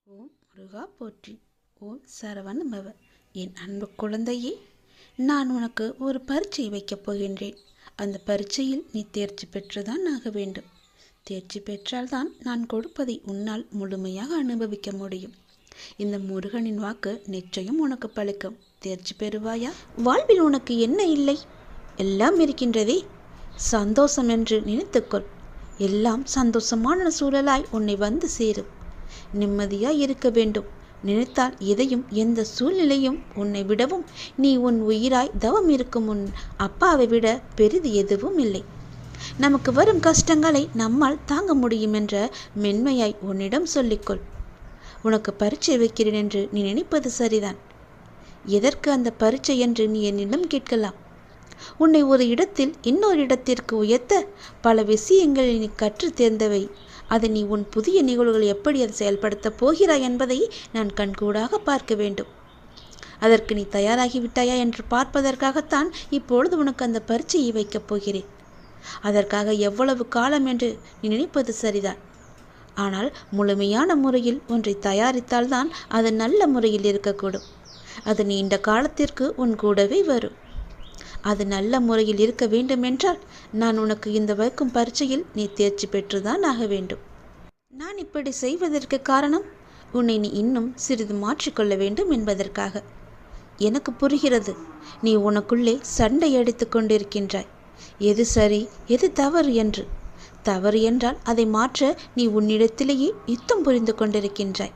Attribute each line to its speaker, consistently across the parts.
Speaker 1: ஓம் முருகா போற்றி. ஓம் சரவண பவ. என் அன்பு குழந்தையே, நான் உனக்கு ஒரு பரீட்சை வைக்கப் போகின்றேன். அந்த பரீட்சையில் நீ தேர்ச்சி பெற்றுதான் ஆக வேண்டும். தேர்ச்சி பெற்றால்தான் நான் கொடுப்பதை உன்னால் முழுமையாக அனுபவிக்க முடியும். இந்த முருகனின் வாக்கு நிச்சயம் உனக்கு பலிக்கும். தேர்ச்சி பெறுவாயா? வாழ்வில் உனக்கு என்ன இல்லை? எல்லாம் இருக்கின்றதே. சந்தோஷம் என்று நினைத்துக்கொள். எல்லாம் சந்தோஷமான சூழலாய் உன்னை வந்து சேரும். நிம்மதியாய் இருக்க வேண்டும். நினைத்தால் எதையும் எந்த சூழ்நிலையும் உன்னை விடவும் நீ உன் உயிராய் தவம் இருக்கும் உன் அப்பாவை விட பெரிது எதுவும் இல்லை. நமக்கு வரும் கஷ்டங்களை நம்மால் தாங்க முடியும் என்ற மென்மையாய் உன்னிடம் சொல்லிக்கொள். உனக்கு பரீட்சை வைக்கிறேன் என்று நீ நினைப்பது சரிதான். எதற்கு அந்த பரீட்சை என்று நீ என்னிடம் கேட்கலாம். உன்னை ஒரு இடத்தில் இன்னொரு இடத்திற்கு உயர்த்த பல விஷயங்களை நீ கற்று தேர்ந்தவை. அதை நீ உன் புதிய நிகழ்வுகளை எப்படி அதை செயல்படுத்தப் போகிறாய் என்பதை நான் கண்கூடாக பார்க்க வேண்டும். அதற்கு நீ தயாராகிவிட்டாயா என்று பார்ப்பதற்காகத்தான் இப்பொழுது உனக்கு அந்த பரீட்சையை வைக்கப் போகிறேன். அதற்காக எவ்வளவு காலம் என்று நீ நினைப்பது சரிதான். ஆனால் முழுமையான முறையில் ஒன்றை தயாரித்தால்தான் அது நல்ல முறையில் இருக்கக்கூடும். அது நீண்ட காலத்திற்கு உன் கூடவே வரும். அது நல்ல முறையில் இருக்க வேண்டுமென்றால் நான் உனக்கு இந்த வைக்கும் பரீட்சையில் நீ தேர்ச்சி பெற்றுதான் ஆக வேண்டும். நான் இப்படி செய்வதற்கு காரணம் உன்னை நீ இன்னும் சிறிது மாற்றிக்கொள்ள வேண்டும் என்பதற்காக. எனக்கு புரிகிறது, நீ உனக்குள்ளே சண்டை அடித்து கொண்டிருக்கின்றாய். எது சரி எது தவறு என்று. தவறு என்றால் அதை மாற்ற நீ உன்னிடத்திலேயே யுத்தம் புரிந்து கொண்டிருக்கின்றாய்.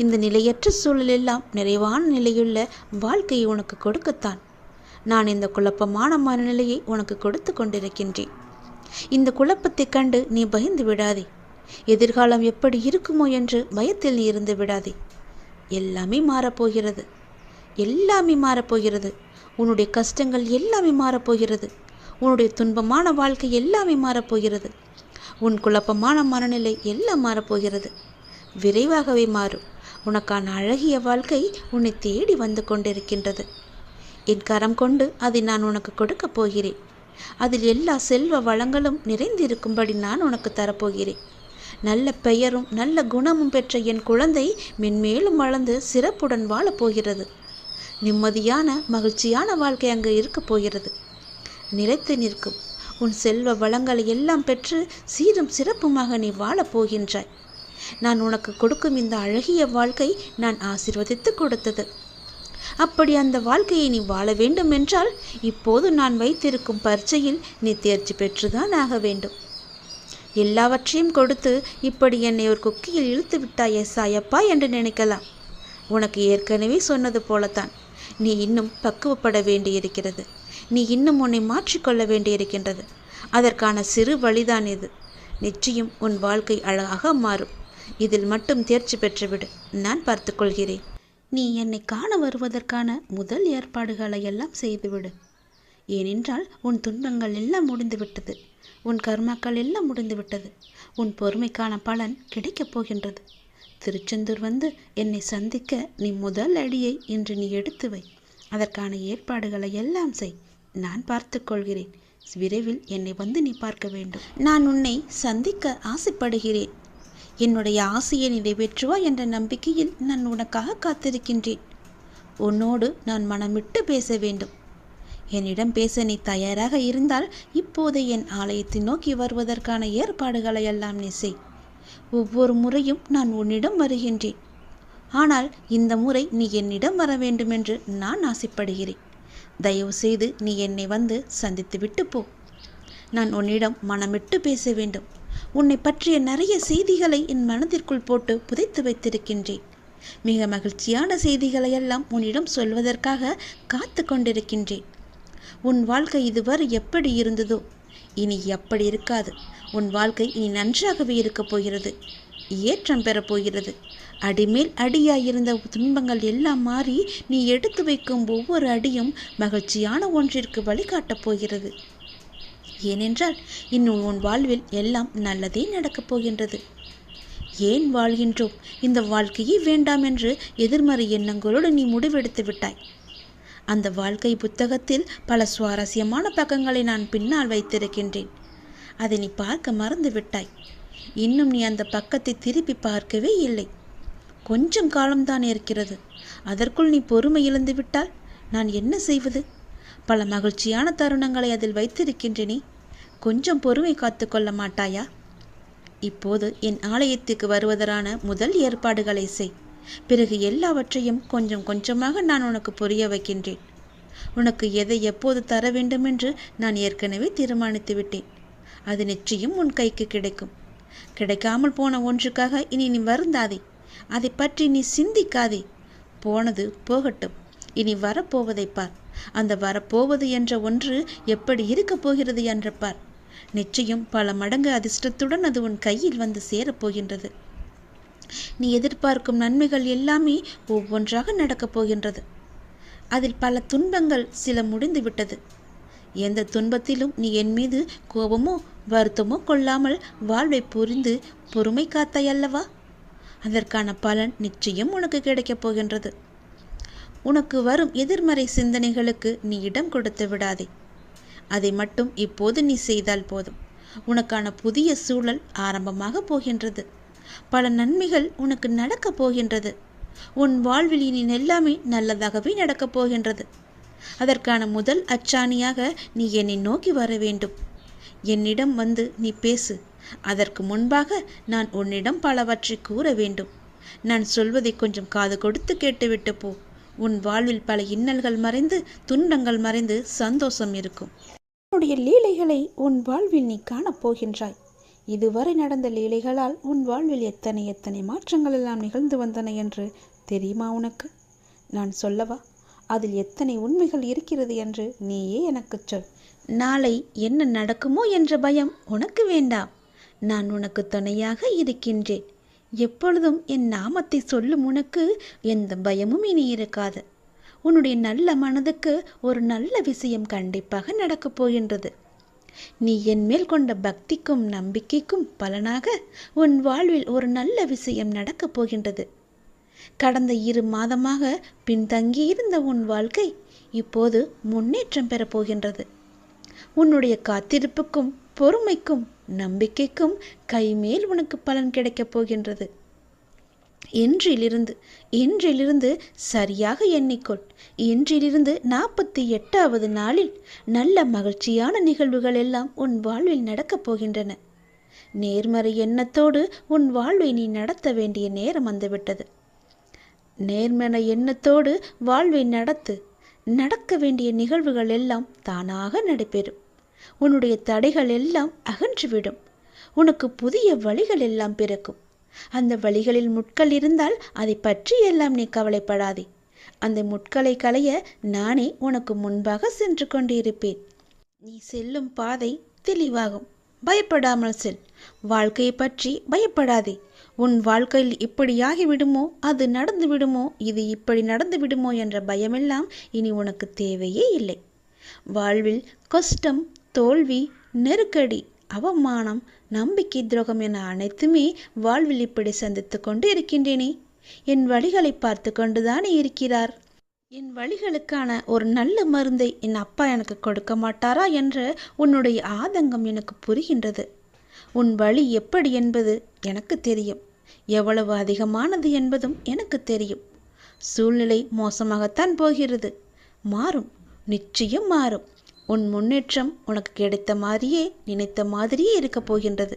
Speaker 1: இந்த நிலையற்ற சூழலெல்லாம் நிறைவான நிலையுள்ள வாழ்க்கையை உனக்கு கொடுக்கத்தான் நான் இந்த குழப்பமான மனநிலையை உனக்கு கொடுத்து கொண்டிருக்கின்றேன். இந்த குழப்பத்தை கண்டு நீ பயந்து விடாதே. எதிர்காலம் எப்படி இருக்குமோ என்று பயத்தில் நீ இருந்து விடாதே. எல்லாமே மாறப்போகிறது. எல்லாமே மாறப்போகிறது. உன்னுடைய கஷ்டங்கள் எல்லாமே மாறப்போகிறது. உன்னுடைய துன்பமான வாழ்க்கை எல்லாமே மாறப்போகிறது. உன் குழப்பமான மனநிலை எல்லாம் மாறப்போகிறது. விரைவாகவே மாறும். உனக்கான அழகிய வாழ்க்கை உன்னை தேடி வந்து கொண்டிருக்கின்றது. என் கரம் கொண்டு அதை நான் உனக்கு கொடுக்கப் போகிறேன். அதில் எல்லா செல்வ வளங்களும் நிறைந்திருக்கும்படி நான் உனக்கு தரப்போகிறேன். நல்ல பெயரும் நல்ல குணமும் பெற்ற என் குழந்தை மென்மேலும் வளர்ந்து சிறப்புடன் வாழப்போகிறது. நிம்மதியான மகிழ்ச்சியான வாழ்க்கை அங்கு இருக்கப் போகிறது. நிலைத்து நிற்கும் உன் செல்வ வளங்களை எல்லாம் பெற்று சீரும் சிறப்புமாக நீ வாழப்போகின்றாய். நான் உனக்கு கொடுக்கும் இந்த அழகிய வாழ்க்கை நான் ஆசீர்வதித்து கொடுத்தது. அப்படி அந்த வாழ்க்கையை நீ வாழ வேண்டும் என்றால் இப்போது நான் வைத்திருக்கும் பரீட்சையில் நீ தேர்ச்சி பெற்றுதான் ஆக வேண்டும். எல்லாவற்றையும் கொடுத்து இப்படி என்னை ஒரு குக்கியில் இழுத்து விட்டாயே சாயப்பா என்று நினைக்கலாம். உனக்கு ஏற்கனவே சொன்னது போலத்தான். நீ இன்னும் பக்குவப்பட வேண்டியிருக்கிறது. நீ இன்னும் உன்னை மாற்றிக்கொள்ள வேண்டியிருக்கின்றது. அதற்கான சிறு வழிதான் இது. நிச்சயம் உன் வாழ்க்கை அழகாக மாறும். இதில் மட்டும் தேர்ச்சி பெற்றுவிடு. நான் பார்த்துக்கொள்கிறேன். நீ என்னை காண வருவதற்கான முதல் ஏற்பாடுகளை எல்லாம் செய்துவிடு. ஏனென்றால் உன் துன்பங்கள் எல்லாம் முடிந்துவிட்டது. உன் கர்மாக்கள் எல்லாம் முடிந்துவிட்டது. உன் பொறுமைக்கான பலன் கிடைக்கப் போகின்றது. திருச்செந்தூர் வந்து என்னை சந்திக்க நீ முதல் அடியை இன்று நீ எடுத்து வை. அதற்கான ஏற்பாடுகளை எல்லாம் செய். நான் பார்த்துக்கொள்கிறேன். விரைவில் என்னை வந்து நீ பார்க்க வேண்டும். நான் உன்னை சந்திக்க ஆசைப்படுகிறேன். என்னுடைய ஆசையை நிறைவேற்றுவா என்ற நம்பிக்கையில் நான் உனக்காக காத்திருக்கின்றேன். உன்னோடு நான் மனமிட்டு பேச வேண்டும். என்னிடம் பேச நீ தயாராக இருந்தால் இப்போது என் ஆலயத்தை நோக்கி வருவதற்கான ஏற்பாடுகளை எல்லாம் நீ செய். ஒவ்வொரு முறையும் நான் உன்னிடம் வருகின்றேன். ஆனால் இந்த முறை நீ என்னிடம் வர வேண்டும் என்று நான் ஆசைப்படுகிறேன். தயவு செய்து நீ என்னை வந்து சந்தித்து விட்டு போ. நான் உன்னிடம் மனமிட்டு பேச வேண்டும். உன்னை பற்றிய நிறைய செய்திகளை என் மனதிற்குள் போட்டு புதைத்து வைத்திருக்கின்றேன். மிக மகிழ்ச்சியான செய்திகளை எல்லாம் உன்னிடம் சொல்வதற்காக காத்து கொண்டிருக்கின்றேன். உன் வாழ்க்கை இதுவரை எப்படி இருந்ததோ இனி அப்படி இருக்காது. உன் வாழ்க்கை இனி நன்றாகவே இருக்கப் போகிறது. ஏற்றம் பெறப்போகிறது. அடிமேல் அடியாயிருந்த துன்பங்கள் எல்லாம் மாறி நீ எடுத்து வைக்கும் ஒவ்வொரு அடியும் மகிழ்ச்சியான ஒன்றிற்கு வழிகாட்டப் போகிறது. ஏனென்றால் இன்னும் உன் வாழ்வில் எல்லாம் நல்லதே நடக்கப் போகின்றது. ஏன் வாழ்கின்றோம், இந்த வாழ்க்கையே வேண்டாம் என்று எதிர்மறை எண்ணங்களோடு நீ முடிவெடுத்து விட்டாய். அந்த வாழ்க்கை புத்தகத்தில் பல சுவாரஸ்யமான பக்கங்களை நான் பின்னால் வைத்திருக்கின்றேன். அதை நீ பார்க்க மறந்து விட்டாய். இன்னும் நீ அந்த பக்கத்தை திருப்பி பார்க்கவே இல்லை. கொஞ்சம் காலம்தான் இருக்கிறது. அதற்குள் நீ பொறுமை இழந்து விட்டால் நான் என்ன செய்வது? பல மகிழ்ச்சியான தருணங்களை அதில் வைத்திருக்கின்றேனே. கொஞ்சம் பொறுமை காத்து கொள்ள மாட்டாயா? இப்போது என் ஆலயத்துக்கு வருவதற்கான முதல் ஏற்பாடுகளை செய். பிறகு எல்லாவற்றையும் கொஞ்சம் கொஞ்சமாக நான் உனக்கு புரிய வைக்கின்றேன். உனக்கு எதை எப்போது தர வேண்டும் என்று நான் ஏற்கனவே தீர்மானித்து விட்டேன். அது நிச்சயம் உன் கைக்கு கிடைக்கும். கிடைக்காமல் போன ஒன்றுக்காக இனி நீ வருந்தாதே. அதை பற்றி நீ சிந்திக்காதே. போனது போகட்டும். இனி வரப்போவதை பார். அந்த வரப்போவது என்ற ஒன்று எப்படி இருக்கப் போகிறது என்று பார். நிச்சயம் பல மடங்கு அதிர்ஷ்டத்துடன் அது உன் கையில் வந்து சேரப்போகின்றது. நீ எதிர்பார்க்கும் நன்மைகள் எல்லாமே ஒவ்வொன்றாக நடக்கப் போகின்றது. அதில் பல துன்பங்கள் சில முடிந்து விட்டது. எந்த துன்பத்திலும் நீ என் மீது கோபமோ வருத்தமோ கொள்ளாமல் வாழ்வை புரிந்து பொறுமை காத்தாயல்லவா? அதற்கான பலன் நிச்சயம் உனக்கு கிடைக்கப் போகின்றது. உனக்கு வரும் எதிர்மறை சிந்தனைகளுக்கு நீ இடம் கொடுத்து விடாதே. அதை மட்டும் இப்போது நீ செய்தால் போதும். உனக்கான புதிய சூழல் ஆரம்பமாக போகின்றது. பல நன்மைகள் உனக்கு நடக்கப் போகின்றது. உன் வாழ்வில் இனி எல்லாமே நல்லதாகவே நடக்கப் போகின்றது. அதற்கான முதல் அச்சாணியாக நீ என்னை நோக்கி வர வேண்டும். என்னிடம் வந்து நீ பேசு. அதற்கு முன்பாக நான் உன்னிடம் பலவற்றை கூற வேண்டும். நான் சொல்வதை கொஞ்சம் காது கொடுத்து கேட்டுவிட்டு போ. உன் வாழ்வில் பல இன்னல்கள் மறைந்து துன்பங்கள் மறைந்து சந்தோஷம் இருக்கும். உன்னுடைய லீலைகளை உன் வாழ்வில் நீ காணப்போகின்றாய். இதுவரை நடந்த லீலைகளால் உன் வாழ்வில் எத்தனை எத்தனை மாற்றங்கள் எல்லாம் நிகழ்ந்து வந்தன என்று தெரியுமா உனக்கு? நான் சொல்லவா? அதில் எத்தனை உண்மைகள் இருக்கிறது என்று நீயே எனக்கு சொல். நாளை என்ன நடக்குமோ என்ற பயம் உனக்கு வேண்டாம். நான் உனக்கு துணையாக இருக்கின்றேன். எப்பொழுதும் என் நாமத்தை சொல்லும் உனக்கு எந்த பயமும் இனி இருக்காது. உன்னுடைய நல்ல மனதுக்கு ஒரு நல்ல விஷயம் கண்டிப்பாக நடக்கப் போகின்றது. நீ என் மேல் கொண்ட பக்திக்கும் நம்பிக்கைக்கும் பலனாக உன் வாழ்வில் ஒரு நல்ல விஷயம் நடக்கப் போகின்றது. கடந்த 2 மாதமாக பின்தங்கியிருந்த உன் வாழ்க்கை இப்போது முன்னேற்றம் பெறப்போகின்றது. உன்னுடைய காத்திருப்புக்கும் பொறுமைக்கும் நம்பிக்கைக்கும் கைமேல் உனக்கு பலன் கிடைக்கப் போகின்றது. இன்றிலிருந்து சரியாக எண்ணிக்கொள். இன்றிலிருந்து 48வது நாளில் நல்ல மகிழ்ச்சியான நிகழ்வுகள் எல்லாம் உன் வாழ்வில் நடக்கப் போகின்றன. நேர்மறை எண்ணத்தோடு உன் வாழ்வை நீ நடத்த வேண்டிய நேரம் வந்துவிட்டது. நேர்மறை எண்ணத்தோடு வாழ்வை நடக்க வேண்டிய நிகழ்வுகள் எல்லாம் தானாக நடைபெறும். உன்னுடைய தடைகள் எல்லாம் அகன்றுவிடும். உனக்கு புதிய வழிகள் எல்லாம் பிறக்கும். அந்த வழிகளில் முட்கள் இருந்தால் அதை பற்றி எல்லாம் நீ கவலைப்படாதே. அந்த முட்களை களைய நானே உனக்கு முன்பாக சென்று கொண்டிருப்பேன். நீ செல்லும் பாதை தெளிவாகும். பயப்படாமல் செல். வாழ்க்கையை பற்றி பயப்படாதே. உன் வாழ்க்கையில் இப்படியாகி விடுமோ, அது நடந்து விடுமோ, இது இப்படி நடந்து விடுமோ என்ற பயமெல்லாம் இனி உனக்கு தேவையே இல்லை. வாழ்வில் கஷ்டம், தோல்வி, நெருக்கடி, அவமானம், நம்பிக்கை துரோகம் என அனைத்துமே வாழ்வில் இப்படி சந்தித்து கொண்டு இருக்கின்றேனே. என் வழிகளை பார்த்து கொண்டுதானே இருக்கிறார். என் வழிகளுக்கான ஒரு நல்ல மருந்தை என் அப்பா எனக்கு கொடுக்க மாட்டாரா என்ற உன்னுடைய ஆதங்கம் எனக்கு புரிகின்றது. உன் வழி எப்படி என்பது எனக்கு தெரியும். எவ்வளவு அதிகமானது என்பதும் எனக்கு தெரியும். சூழ்நிலை மோசமாகத்தான் போகிறது. மாறும், நிச்சயம் மாறும். உன் முன்னேற்றம் உனக்கு கிடைத்த மாதிரியே நினைத்த மாதிரியே இருக்கப் போகின்றது.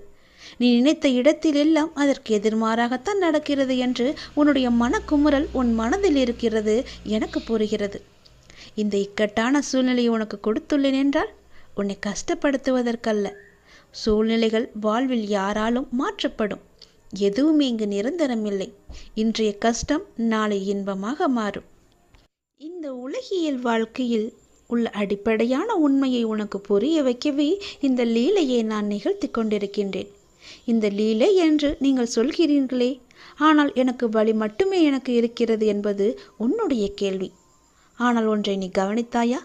Speaker 1: நீ நினைத்த இடத்தில் எல்லாம் அதற்கு எதிர்மாறாகத்தான் நடக்கிறது என்று உன்னுடைய மனக்குமுறல் உன் மனதில் இருக்கிறது எனக்கு புரிகிறது. இந்த இக்கட்டான சூழ்நிலையை உனக்கு கொடுத்துள்ளேன் என்றால் உன்னை கஷ்டப்படுத்துவதற்கல்ல. சூழ்நிலைகள் வாழ்வில் யாராலும் மாற்றப்படும். எதுவுமே இங்கு நிரந்தரமில்லை. இன்றைய கஷ்டம் நாளை இன்பமாக மாறும். இந்த உலகியல் வாழ்க்கையில் உள்ள அடிப்படையான உண்மையை உனக்கு புரிய வைக்கவே இந்த லீலையை நான் நிகழ்த்தி கொண்டிருக்கின்றேன். இந்த லீலை என்று நீங்கள் சொல்கிறீர்களே, ஆனால் எனக்கு வழி மட்டுமே எனக்கு இருக்கிறது என்பது உன்னுடைய கேள்வி. ஆனால் ஒன்றை நீ கவனித்தாயா?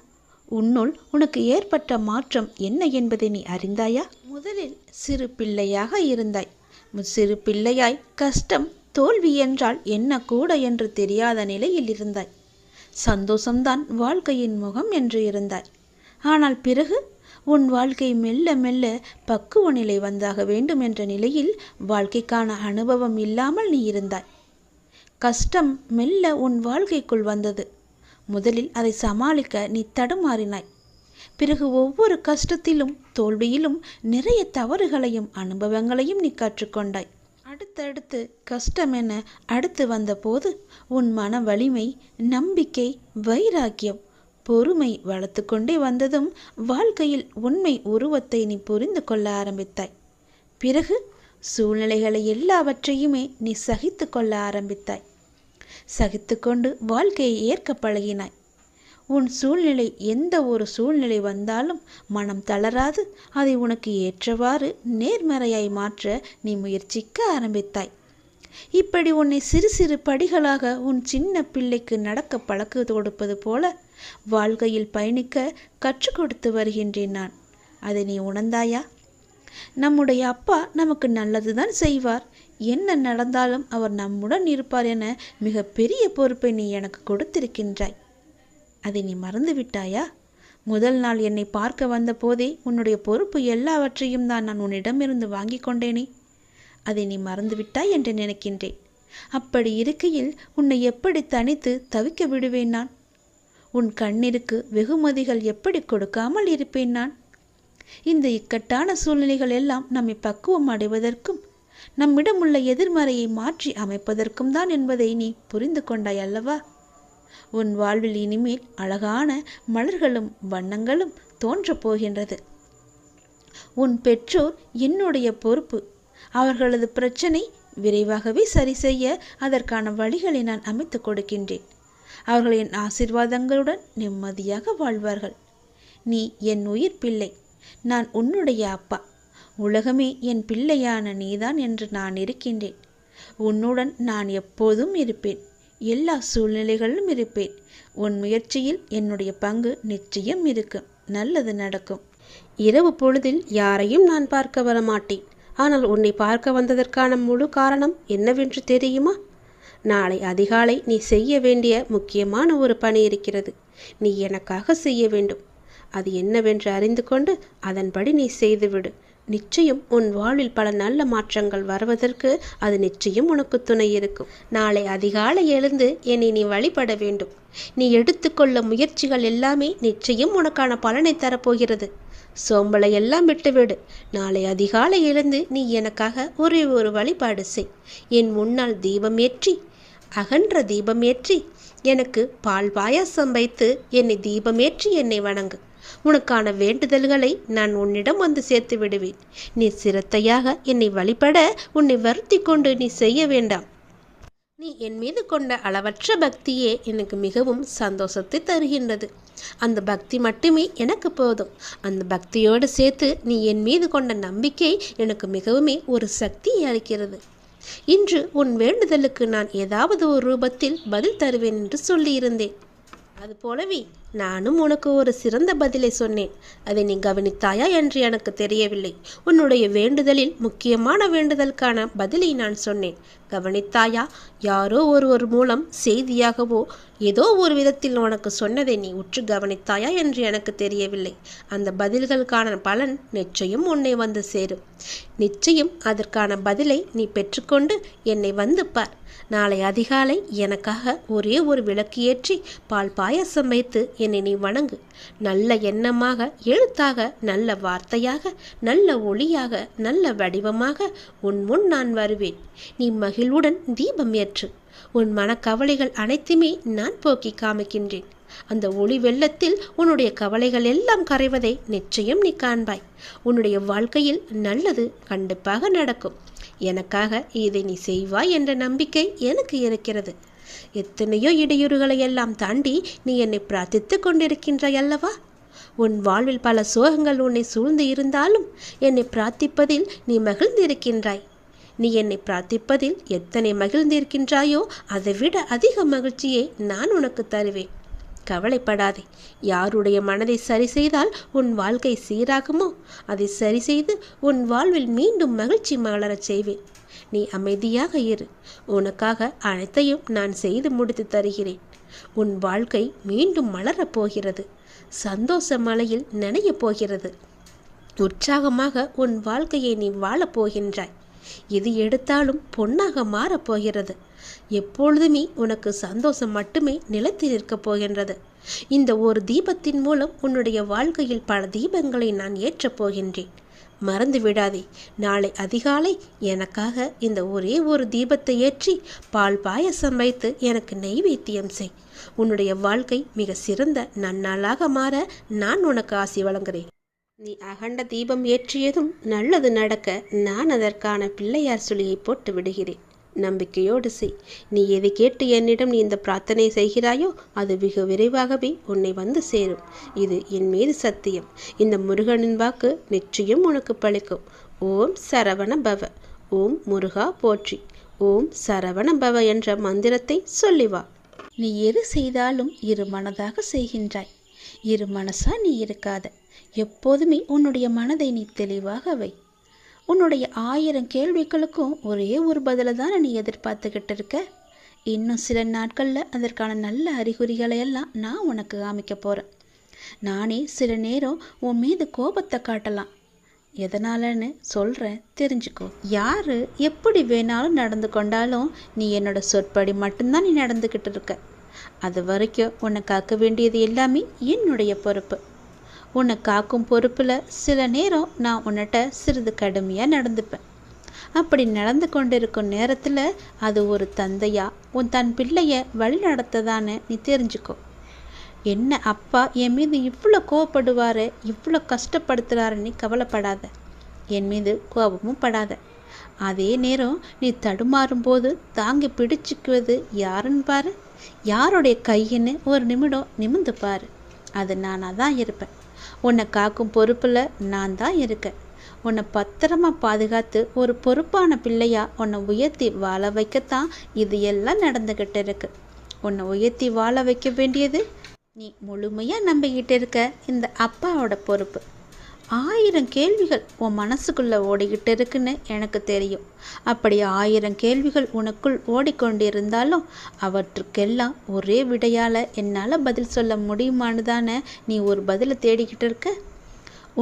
Speaker 1: உன்னுள் உனக்கு ஏற்பட்ட மாற்றம் என்ன என்பதை நீ அறிந்தாயா? முதலில் சிறு பிள்ளையாக இருந்தாய். சிறு பிள்ளையாய் கஷ்டம், தோல்வி என்றால் என்ன கூட என்று தெரியாத நிலையில் இருந்தாய். சந்தோஷம்தான் வாழ்க்கையின் முகம் என்று இருந்தாய். ஆனால் பிறகு உன் வாழ்க்கை மெல்ல மெல்ல பக்குவ நிலை வந்தாக வேண்டும் என்ற நிலையில் வாழ்க்கைக்கான அனுபவம் இல்லாமல் நீ இருந்தாய். கஷ்டம் மெல்ல உன் வாழ்க்கைக்குள் வந்தது. முதலில் அதை சமாளிக்க நீ தடுமாறினாய். பிறகு ஒவ்வொரு கஷ்டத்திலும் தோல்வியிலும் நிறைய தவறுகளையும் அனுபவங்களையும் நீ கற்றுக்கொண்டாய். அடுத்தடுத்து கஷ்டம் என அடுத்து வந்தபோது உன் மன வலிமை, நம்பிக்கை, வைராக்கியம், பொறுமை வளர்த்து கொண்டே வந்ததும் வாழ்க்கையில் உண்மை உருவத்தை நீ புரிந்து கொள்ள ஆரம்பித்தாய். பிறகு சூழ்நிலைகளை எல்லாவற்றையுமே நீ சகித்து கொள்ள ஆரம்பித்தாய். சகித்து கொண்டு வாழ்க்கையை ஏற்க பழகினாய். உன் சூழ்நிலை எந்த ஒரு சூழ்நிலை வந்தாலும் மனம் தளராது அதை உனக்கு ஏற்றவாறு நேர்மறையாய் மாற்ற நீ முயற்சிக்க ஆரம்பித்தாய். இப்படி உன்னை சிறு சிறு படிகளாக உன் சின்ன பிள்ளைக்கு நடக்க பழக்க கொடுப்பது போல வாழ்க்கையில் பயணிக்க கற்றுக் கொடுத்து வருகின்றேன் நான். அதை நீ உணர்ந்தாயா? நம்முடைய அப்பா நமக்கு நல்லதுதான் செய்வார், என்ன நடந்தாலும் அவர் நம்முடன் இருப்பார் என மிக பெரிய பொறுப்பை நீ எனக்கு கொடுத்திருக்கின்றாய். அதை நீ மறந்து விட்டாயா? முதல் நாள் என்னை பார்க்க வந்த போதே உன்னுடைய பொறுப்பு எல்லாவற்றையும் தான் நான் உன்னிடமிருந்து வாங்கி கொண்டேனே. அதை நீ மறந்து விட்டாய் என்று நினைக்கின்றேன். அப்படி இருக்கையில் உன்னை எப்படி தனித்து தவிக்க விடுவேன் நான்? உன் கண்ணிற்கு வெகுமதிகள் எப்படி கொடுக்காமல் இருப்பேன் நான்? இந்த இக்கட்டான சூழ்நிலைகள் எல்லாம் நம்மை பக்குவம் அடைவதற்கும் நம்மிடம் உள்ள எதிர்மறையை மாற்றி அமைப்பதற்கும் தான் என்பதை நீ புரிந்து கொண்டாய் அல்லவா? உன் வாழ்வில் இனிமேல் அழகான மலர்களும் வண்ணங்களும் தோன்றப் போகின்றது. உன் பெற்றோர் என்னுடைய பொறுப்பு. அவர்களது பிரச்சனை விரைவாகவே சரி செய்ய அதற்கான வழிகளை நான் அமைத்து கொடுக்கின்றேன். அவர்களின் ஆசீர்வாதங்களுடன் நிம்மதியாக வாழ்வார்கள். நீ என் உயிர் பிள்ளை, நான் உன்னுடைய அப்பா. உலகமே என் பிள்ளையான நீதான் என்று நான் இருக்கின்றேன். உன்னுடன் நான் எப்போதும் இருப்பேன். எல்லா சூழ்நிலைகளிலும் இருப்பேன். உன் முயற்சியில் என்னுடைய பங்கு நிச்சயம் இருக்கும். நல்லது நடக்கும்.
Speaker 2: இரவு பொழுதில் யாரையும் நான் பார்க்க வரமாட்டேன். ஆனால் உன்னை பார்க்க வந்ததற்கான முழு காரணம் என்னவென்று தெரியுமா? நாளை அதிகாலை நீ செய்ய வேண்டிய முக்கியமான ஒரு பணி இருக்கிறது. நீ எனக்காக செய்ய வேண்டும். அது என்னவென்று அறிந்து கொண்டு அதன்படி நீ செய்துவிடு. நிச்சயம் உன் வாழ்வில் பல நல்ல மாற்றங்கள் வருவதற்கு அது நிச்சயம் உனக்கு துணை இருக்கும். நாளை அதிகாலை எழுந்து என்னை நீ வழிபட வேண்டும். நீ எடுத்துக்கொள்ள முயற்சிகள் எல்லாமே நிச்சயம் உனக்கான பலனை தரப்போகிறது. சோம்பலை எல்லாம் விட்டுவிடு. நாளை அதிகாலை எழுந்து நீ எனக்காக ஒரே ஒரு வழிபாடு செய். என் முன்னால் தீபம் ஏற்றி, அகன்ற தீபம் ஏற்றி, எனக்கு பால் பாயாசம் வைத்து என்னை தீபமேற்றி என்னை வணங்கு. உனக்கான வேண்டுதல்களை நான் உன்னிடம் வந்து சேர்த்து விடுவேன். நீ சிரத்தையாக என்னை வழிபட உன்னை வருத்தி கொண்டு நீ செய்ய வேண்டாம். நீ என் மீது கொண்ட அளவற்ற பக்தியே எனக்கு மிகவும் சந்தோஷத்தை தருகின்றது. அந்த பக்தி மட்டுமே எனக்கு போதும். அந்த பக்தியோடு சேர்த்து நீ என் மீது கொண்ட நம்பிக்கை எனக்கு மிகவும் ஒரு சக்தியை அளிக்கிறது. இன்று உன் வேண்டுதலுக்கு நான் ஏதாவது ஒரு ரூபத்தில் பதில் தருவேன் என்று சொல்லியிருந்தேன். அதுபோலவே நானும் உனக்கு ஒரு சிறந்த பதிலை சொன்னேன். அதை நீ கவனித்தாயா என்று எனக்கு தெரியவில்லை. உன்னுடைய வேண்டுதலில் முக்கியமான வேண்டுதலுக்கான பதிலை நான் சொன்னேன். கவனித்தாயா? யாரோ ஒருவர் மூலம் செய்தியாகவோ ஏதோ ஒரு விதத்தில் உனக்கு சொன்னதை நீ உற்று கவனித்தாயா என்று எனக்கு தெரியவில்லை. அந்த பதில்களுக்கான பலன் நிச்சயம் உன்னை வந்து சேரும். நிச்சயம் அதற்கான பதிலை நீ பெற்றுக்கொண்டு என்னை வந்து பார். நாளை அதிகாலை எனக்காக ஒரே ஒரு விளக்கு ஏற்றி பால் பாயாசம் வைத்து என்னை நீ வணங்கு. நல்ல எண்ணமாக, எழுத்தாக, நல்ல வார்த்தையாக, நல்ல ஒளியாக, நல்ல வடிவமாக உன் முன் நான் வருவேன். நீ மகிழ்வுடன் தீபம் ஏற்று. உன் மனக்கவலைகள் அனைத்துமே நான் போக்கி காமிக்கின்றேன். அந்த ஒளி வெள்ளத்தில் உன்னுடைய கவலைகள் எல்லாம் கரைவதை நிச்சயம் நீ காண்பாய். உன்னுடைய வாழ்க்கையில் நல்லது கண்டிப்பாக நடக்கும். எனக்காக இதை நீ செய்வாய் என்ற நம்பிக்கை எனக்கு இருக்கிறது. எத்தனையோ இடையூறுகளை எல்லாம் தாண்டி நீ என்னை பிரார்த்தித்து கொண்டிருக்கின்றாய் அல்லவா? உன் வாழ்வில் பல சோகங்கள் உன்னை சூழ்ந்து இருந்தாலும் என்னை பிரார்த்திப்பதில் நீ மகிழ்ந்திருக்கின்றாய். நீ என்னை பிரார்த்திப்பதில் எத்தனை மகிழ்ந்திருக்கின்றாயோ அதைவிட அதிக மகிழ்ச்சியை நான் உனக்கு தருவேன். கவலைப்படாதே. யாருடைய மனதை சரி செய்தால் உன் வாழ்க்கை சீராகுமோ அதை சரி செய்து உன் வாழ்வில் மீண்டும் மகிழ்ச்சி மலரச் செய்வேன். நீ அமைதியாக இரு. உனக்காக அனைத்தையும் நான் செய்து முடித்து தருகிறேன். உன் வாழ்க்கை மீண்டும் மலரப் போகிறது. சந்தோஷ மலையில் நனையப் போகிறது. உற்சாகமாக உன் வாழ்க்கையை நீ வாழப் போகின்றாய். எது எடுத்தாலும் பொன்னாக மாறப்போகிறது. எப்பொழுதுமே உனக்கு சந்தோஷம் மட்டுமே நிலைத்து நிற்கப் போகின்றது. இந்த ஒரு தீபத்தின் மூலம் உன்னுடைய வாழ்க்கையில் பல தீபங்களை நான் ஏற்றப் போகின்றேன். மறந்து விடாதே, நாளை அதிகாலை எனக்காக இந்த ஒரே ஒரு தீபத்தை ஏற்றி பால் பாயசம் வைத்து எனக்கு நெய்வேத்தியம் செய். உன்னுடைய வாழ்க்கை மிக சிறந்த நன்னாளாக மாற நான் உனக்கு ஆசி வழங்குகிறேன். நீ அகண்ட தீபம் ஏற்றியதும் நல்லது நடக்க நான் அதற்கான பிள்ளையார் சுழியை போட்டு விடுகிறேன். நம்பிக்கையோடு செய். நீ எதை கேட்டு என்னிடம் நீ இந்த பிரார்த்தனை செய்கிறாயோ அது வெகு விரைவாகவே உன்னை வந்து சேரும். இது என் மீது சத்தியம். இந்த முருகனின் வாக்கு நிச்சயம் உனக்கு பலிக்கும். ஓம் சரவண பவ, ஓம் முருகா போற்றி, ஓம் சரவண பவ என்ற மந்திரத்தை சொல்லி வா.
Speaker 1: நீ எது செய்தாலும் இரு மனதாக செய்கின்றாய். இரு மனசா நீ இருக்காத. எப்போதுமே உன்னுடைய மனதை நீ தெளிவாக வை. உன்னுடைய 1000 கேள்விகளுக்கும் ஒரே ஒரு பதிலை தானே நீ எதிர்பார்த்துக்கிட்டு இருக்க. இன்னும் சில நாட்களில் அதற்கான நல்ல அறிகுறிகளை எல்லாம் நான் உனக்கு காமிக்க போகிறேன். நானே சில நேரம் உன் மீது கோபத்தை காட்டலாம். எதனாலன்னு சொல்கிறேன், தெரிஞ்சுக்கோ. யார் எப்படி வேணாலும் நடந்து கொண்டாலும் நீ என்னோட சொற்படி மட்டும்தான் நீ நடந்துக்கிட்டு இருக்க. அது வரைக்கும் உன்னை காக்க வேண்டியது எல்லாமே என்னுடைய பொறுப்பு. உன்னை காக்கும் பொறுப்பில் சில நேரம் நான் உன்னிட்ட சிறிது கடுமையாக நடந்துப்பேன். அப்படி நடந்து கொண்டிருக்கும் நேரத்தில் அது ஒரு தந்தையா உன் தன் பிள்ளைய வழி நடத்ததான்னு நீ தெரிஞ்சுக்கோ. என்ன அப்பா என் மீது இவ்வளோ கோவப்படுவார், இவ்வளோ கஷ்டப்படுத்துகிறாருன்னு கவலைப்படாத. என் மீது கோபமும் படாத. அதே நேரம் நீ தடுமாறும்போது தாங்கி பிடிச்சிக்குவது யாருன்னு பாரு. யாருடைய கையின்னு ஒரு நிமிடம் நிமிந்து பாரு. அது நானாக தான் இருப்பேன். உன்னை காக்கும் பொறுப்பில் நான் தான் இருக்கேன். உன்னை பத்திரமா பாதுகாத்து ஒரு பொறுப்பான பிள்ளையா உன்னை உயர்த்தி வாழ வைக்கத்தான் இது எல்லாம் நடந்துக்கிட்டு இருக்கு. உன்னை உயர்த்தி வாழ வைக்க வேண்டியது நீ முழுமையாக நம்பிக்கிட்டு இருக்க இந்த அப்பாவோட பொறுப்பு. 1000 கேள்விகள் உன் மனசுக்குள்ளே ஓடிக்கிட்டு இருக்குன்னு எனக்கு தெரியும். அப்படி 1000 கேள்விகள் உனக்குள் ஓடிக்கொண்டிருந்தாலும் அவற்றுக்கெல்லாம் ஒரே விடையால் என்னால் பதில் சொல்ல முடியுமான்னு தானே நீ ஒரு பதிலை தேடிக்கிட்டு இருக்க.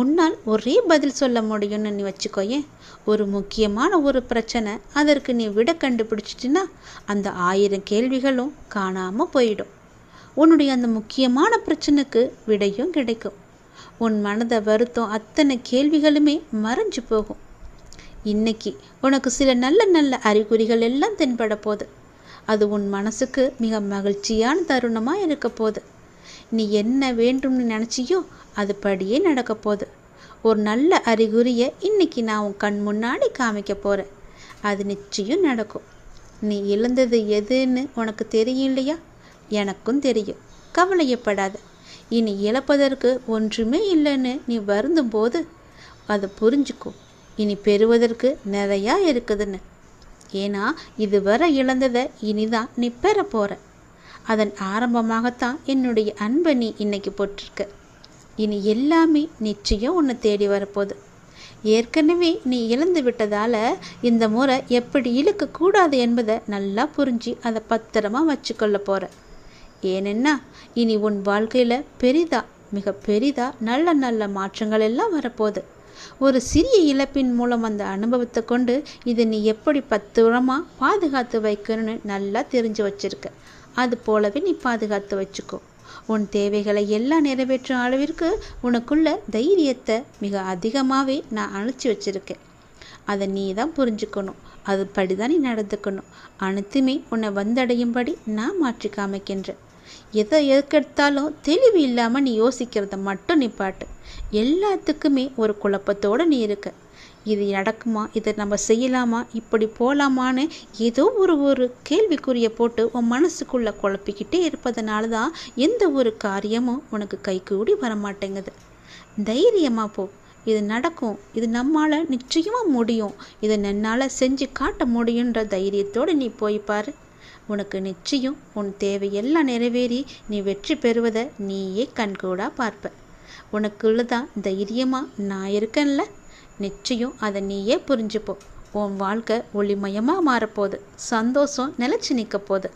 Speaker 1: உன்னால் ஒரே பதில் சொல்ல முடியும்னு நீ வச்சுக்கோயேன். ஒரு முக்கியமான ஒரு பிரச்சனை, அதற்கு நீ விடை கண்டுபிடிச்சிட்டின்னா அந்த 1000 கேள்விகளும் காணாமல் போயிடும். உன்னுடைய அந்த முக்கியமான பிரச்சனைக்கு விடையும் கிடைக்கும். உன் மனதை வருத்தம் அத்தனை கேள்விகளுமே மறைஞ்சு போகும். இன்னைக்கு உனக்கு சில நல்ல நல்ல அறிகுறிகள் எல்லாம் தென்பட போகுது. அது உன் மனசுக்கு மிக மகிழ்ச்சியான தருணமாக இருக்க போகுது. நீ என்ன வேண்டும்னு நினச்சியோ அது படியே நடக்க போகுது. ஒரு நல்ல அறிகுறியை இன்னைக்கு நான் உன் கண் முன்னாடி காமிக்க போகிறேன். அது நிச்சயம் நடக்கும். நீ இழந்தது எதுன்னு உனக்கு தெரியும் இல்லையா? எனக்கும் தெரியும். கவலையப்படாத. இனி இழப்பதற்கு ஒன்றுமே இல்லைன்னு நீ வருந்தும் போது அதை புரிஞ்சுக்கோ. இனி பெறுவதற்கு நிறையா இருக்குதுன்னு. ஏன்னா இதுவரை இழந்ததை இனிதான் நீ பெற போகிற. அதன் ஆரம்பமாகத்தான் என்னுடைய அன்பை நீ இன்னைக்கு போட்டிருக்க. இனி எல்லாமே நிச்சயம் உன்னை தேடி வரப்போகுது. ஏற்கனவே நீ இழந்து விட்டதால் இந்த முறை எப்படி இழுக்கக்கூடாது என்பதை நல்லா புரிஞ்சு அதை பத்திரமா வச்சுக்கொள்ள போகிற. ஏனென்னா இனி உன் வாழ்க்கையில் பெரிதா, மிக பெரிதா நல்ல நல்ல மாற்றங்கள் எல்லாம் வரப்போகுது. ஒரு சிறிய இழப்பின் மூலம் அந்த அனுபவத்தை கொண்டு இதை நீ எப்படி பத்திரமா பாதுகாத்து வைக்கணும்னு நல்லா தெரிஞ்சு வச்சிருக்க. அது போலவே நீ பாதுகாத்து வச்சுக்கோ. உன் தேவைகளை எல்லாம் நிறைவேற்றும் அளவிற்கு உனக்குள்ள தைரியத்தை மிக அதிகமாகவே நான் அணைச்சி வச்சிருக்கேன். அதை நீ தான் புரிஞ்சுக்கணும். அதுபடி தான் நீ நடந்துக்கணும். அனைத்துமே உன்னை வந்தடையும்படி நான் மாற்றி காமிக்கின்றேன். எதை எதுக்கெடுத்தாலும் தெளிவு இல்லாமல் நீ யோசிக்கிறத மட்டும் நிப்பாட்டு. எல்லாத்துக்குமே ஒரு குழப்பத்தோடு நீ இருக்க. இது நடக்குமா, இதை நம்ம செய்யலாமா, இப்படி போகலாமான்னு ஏதோ ஒரு கேள்விக்குறியை போட்டு உன் மனசுக்குள்ளே குழப்பிக்கிட்டே இருப்பதனால தான் எந்த ஒரு காரியமும் உனக்கு கைகூடி வரமாட்டேங்குது. தைரியமாக போ. இது நடக்கும். இது நம்மால் நிச்சயமாக முடியும். இதை என்னால் செஞ்சு காட்ட முடியுன்ற தைரியத்தோடு நீ போய் பாரு. உனக்கு நிச்சயம் உன் தேவையெல்லாம் நிறைவேறி நீ வெற்றி பெறுவதை நீயே கண்கூடாக பார்ப்ப. உனக்குள்ளதான் தைரியமாக நான் இருக்கேன்ல, நிச்சயம் அதை நீயே புரிஞ்சுப்போ. உன் வாழ்க்கை ஒளிமயமாக மாறப்போகுது. சந்தோஷம் நிலச்சி நிற்க போகுது.